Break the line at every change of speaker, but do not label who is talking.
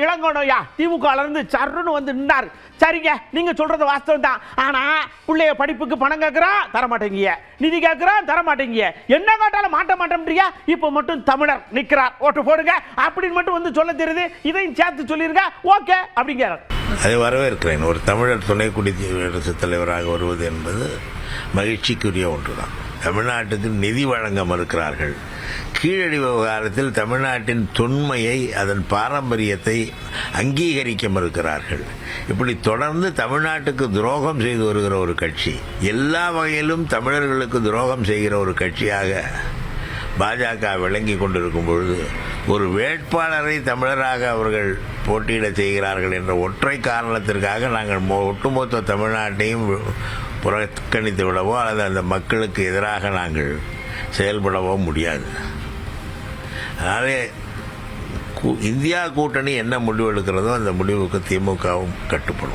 இளங்கோடையா திமுகல இருந்து சர்ன்னு வந்து நின்றார். சரிங்க, நீங்க சொல்றது வாஸ்தவம் தான். ஆனா பிள்ளைய படிப்புக்கு பணம் கேட்கறான் தர மாட்டேங்க, நிதி கேட்கறான் தர மாட்டேங்க, என்ன கேட்டாலும் மாட்ட மாட்டேன்றீங்க. இப்ப மட்டும் தமிழர் நிக்கிறார், ஓட்டு போடுங்க அப்படின்னு மட்டும் வந்து சொல்ல தெரியுது. இதையும் சேர்த்து சொல்லிருங்க, ஓகே அப்படிங்கிறார்.
அதை வரவேற்கிறேன். ஒரு தமிழர் துணை குடியரசுத் தலைவராக வருவது என்பது மகிழ்ச்சிக்குரிய ஒன்றுதான். தமிழ்நாட்டுக்கு நிதி வழங்க மறுக்கிறார்கள். கீழடி விவகாரத்தில் தமிழ்நாட்டின் தொன்மையை, அதன் பாரம்பரியத்தை அங்கீகரிக்க மறுக்கிறார்கள். இப்படி தொடர்ந்து தமிழ்நாட்டுக்கு துரோகம் செய்து வருகிற ஒரு கட்சி, எல்லா வகையிலும் தமிழர்களுக்கு துரோகம் செய்கிற ஒரு கட்சியாக பாஜக விளங்கி கொண்டிருக்கும் பொழுது ஒரு வேட்பாளரை தமிழராக அவர்கள் போட்டியிட செய்கிறார்கள் என்ற ஒற்றை காரணத்திற்காக நாங்கள் ஒட்டுமொத்த தமிழ்நாட்டையும் புறக்கணித்து விடவோ அல்லது அந்த மக்களுக்கு எதிராக நாங்கள் செயல்படவோ முடியாது. அதனாலே இந்தியா கூட்டணி என்ன முடிவு எடுக்கிறதோ அந்த முடிவுக்கு திமுகவும் கட்டுப்படும்.